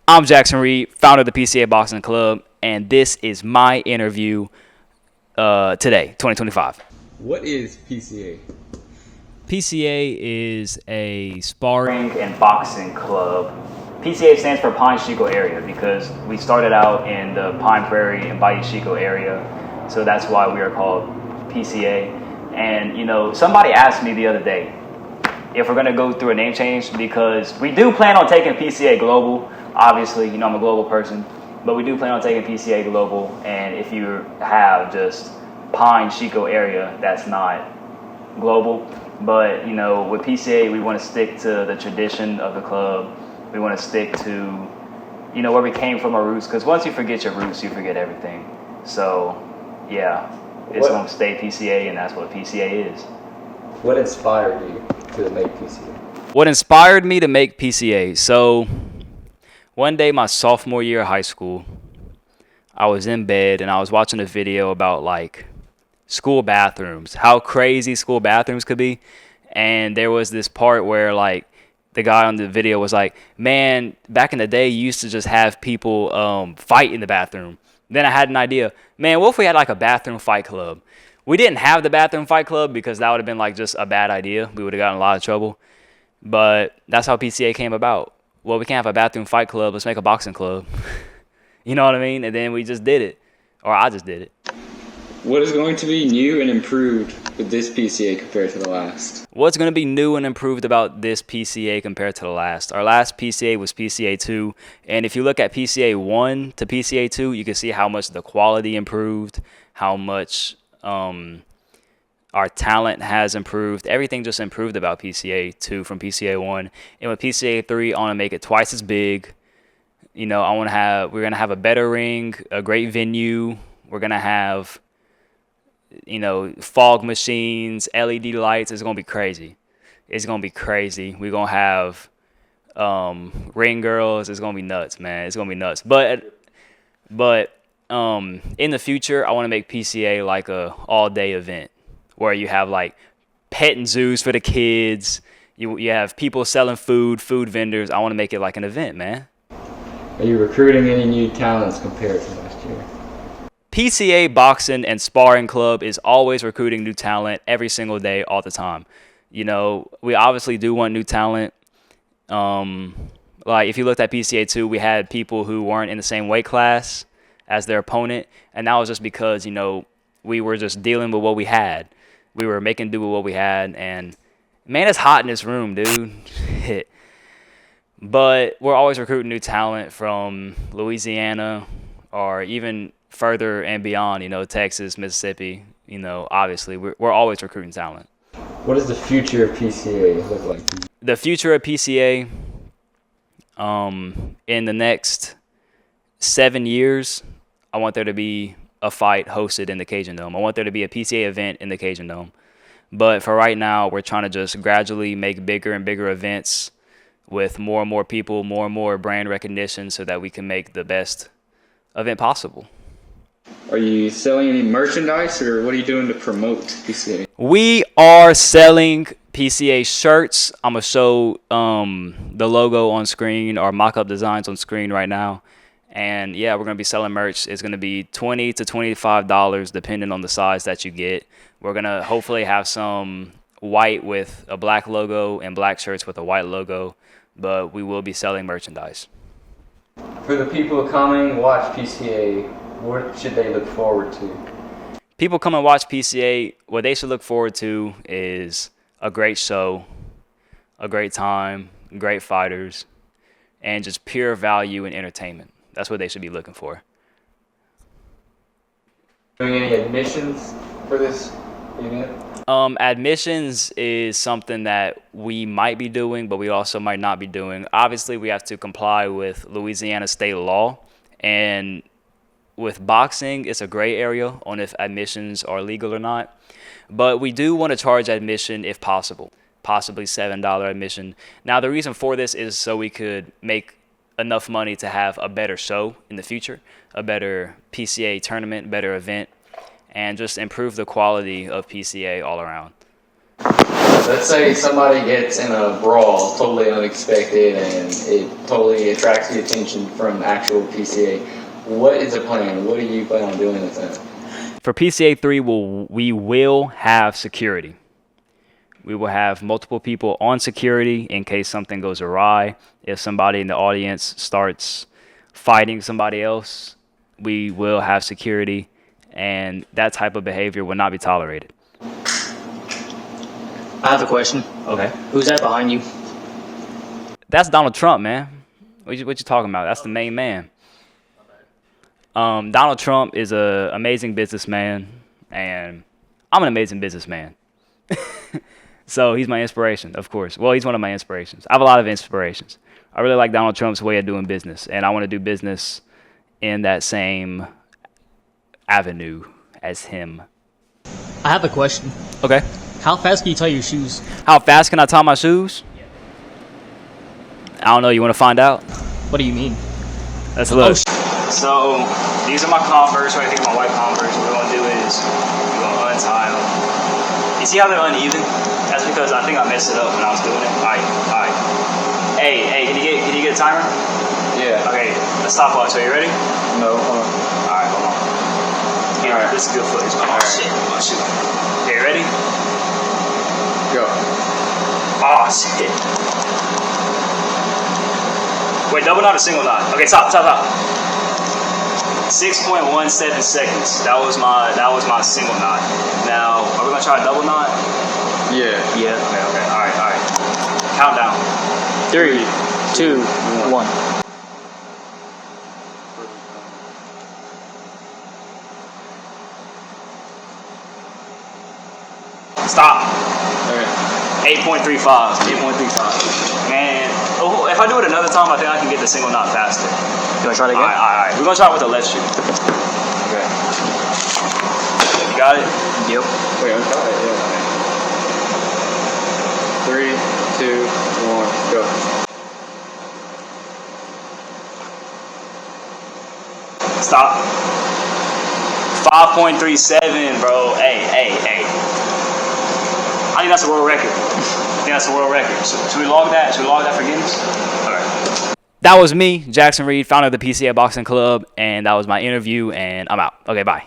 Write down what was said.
I'm Jackson Reed, founder of the PCA Boxing Club, and this is my interview today, 2025. What is PCA? PCA is a sparring and boxing club. PCA stands for Pine Chico area because we started out in the Pine Prairie and Bayou Chico area, so that's why we are called PCA. And somebody asked me the other day if we're going to go through a name change because we do plan on taking PCA global. Obviously, I'm a global person, but we do plan on taking PCA global. And if you have just Pine Chico area, that's not global. But with PCA, we want to stick to the tradition of the club. We want to stick to where we came from, our roots. Because once you forget your roots, you forget everything. So yeah, it's going to stay PCA, and that's what PCA is. What inspired you to make PCA? What inspired me to make PCA? So one day, my sophomore year of high school, I was in bed and I was watching a video about school bathrooms, how crazy school bathrooms could be. And there was this part where the guy on the video was like, man, back in the day, you used to just have people fight in the bathroom. Then I had an idea, man, what if we had a bathroom fight club? We didn't have the bathroom fight club because that would have been just a bad idea. We would have gotten in a lot of trouble. But that's how PCA came about. Well, we can't have a bathroom fight club. Let's make a boxing club. You know what I mean? And then we just did it. Or I just did it. What is going to be new and improved with this PCA compared to the last? What's going to be new and improved about this PCA compared to the last? Our last PCA was PCA 2. And if you look at PCA 1 to PCA 2, you can see how much the quality improved, how much our talent has improved. Everything just improved about PCA 2 from PCA 1. And with PCA 3, I want to make it twice as big. We're going to have a better ring, a great venue. We're going to have, fog machines, LED lights. It's going to be crazy. It's going to be crazy. We're going to have ring girls. It's going to be nuts, man. It's going to be nuts. But in the future, I want to make PCA like a all-day event where you have petting zoos for the kids. You have people selling food vendors. I want to make it like an event, man. Are you recruiting any new talents compared to last year? PCA Boxing and Sparring Club is always recruiting new talent every single day, all the time. We obviously do want new talent. If you looked at PCA 2, we had people who weren't in the same weight class as their opponent, and that was just because we were just dealing with what we had. We were making do with what we had, and man, it's hot in this room, dude. But we're always recruiting new talent from Louisiana or even further and beyond, Texas, Mississippi. Obviously, we're always recruiting talent. What does the future of PCA look like? The future of PCA, in the next 7 years, I want there to be a fight hosted in the Cajun Dome. I want there to be a PCA event in the Cajun Dome. But for right now, we're trying to just gradually make bigger and bigger events with more and more people, more and more brand recognition so that we can make the best event possible. Are you selling any merchandise, or what are you doing to promote PCA? We are selling PCA shirts. I'm going to show the logo on screen, or mock-up designs on screen right now. And yeah, we're going to be selling merch. It's going to be $20 to $25 depending on the size that you get. We're going to hopefully have some white with a black logo and black shirts with a white logo, but we will be selling merchandise. For the people coming watch PCA, what should they look forward to? People come and watch PCA, what they should look forward to is a great show, a great time, great fighters, and just pure value and entertainment. That's what they should be looking for. Doing any admissions for this event? Admissions is something that we might be doing, but we also might not be doing. Obviously, we have to comply with Louisiana state law. And with boxing, it's a gray area on if admissions are legal or not. But we do want to charge admission if possible, possibly $7 admission. Now, the reason for this is so we could make enough money to have a better show in the future, a better PCA tournament, better event, and just improve the quality of PCA all around. Let's say somebody gets in a brawl, totally unexpected, and it totally attracts the attention from actual PCA. What is the plan? What do you plan on doing with them? For PCA 3, we will have security. We will have multiple people on security in case something goes awry. If somebody in the audience starts fighting somebody else, we will have security, and that type of behavior will not be tolerated. I have a question. Okay. Who's that behind you? That's Donald Trump, man. What you talking about? That's the main man. Donald Trump is an amazing businessman, and I'm an amazing businessman. So he's my inspiration, of course. Well, he's one of my inspirations. I have a lot of inspirations. I really like Donald Trump's way of doing business, and I want to do business in that same avenue as him. I have a question. Okay. How fast can you tie your shoes? How fast can I tie my shoes? I don't know. You want to find out? What do you mean? Let's look. So these are my Converse, right? I think my white Converse. What we're gonna do is we're gonna untie them. You see how they're uneven? That's because I think I messed it up when I was doing it. All right. Hey, can you get a timer? Yeah. Okay, the stopwatch. Are you ready? No. Hold on. All right, hold on. Yeah, All right. This is good footage. Oh shit! Okay, ready? Go. Oh shit! Wait, double knot or single knot? Okay, stop. 6.17 seconds. That was my single knot. Now, are we gonna try a double knot? Yeah. Yeah. Okay. All right. Countdown. 3, 2, 1. Stop. Okay. 8.35. Man, if I do it another time, I think I can get the single knot faster. You want to try it again? All right. We're gonna try it with the left shoe. Okay. You got it? Yep. Wait, I'm sorry. Yeah. 3, 2, 1, go. Stop. 5.37, bro. Hey. I think that's a world record. Should we log that? Should we log that for Guinness? All right. That was me, Jackson Reed, founder of the PCA Boxing Club, and that was my interview, and I'm out. Okay, bye.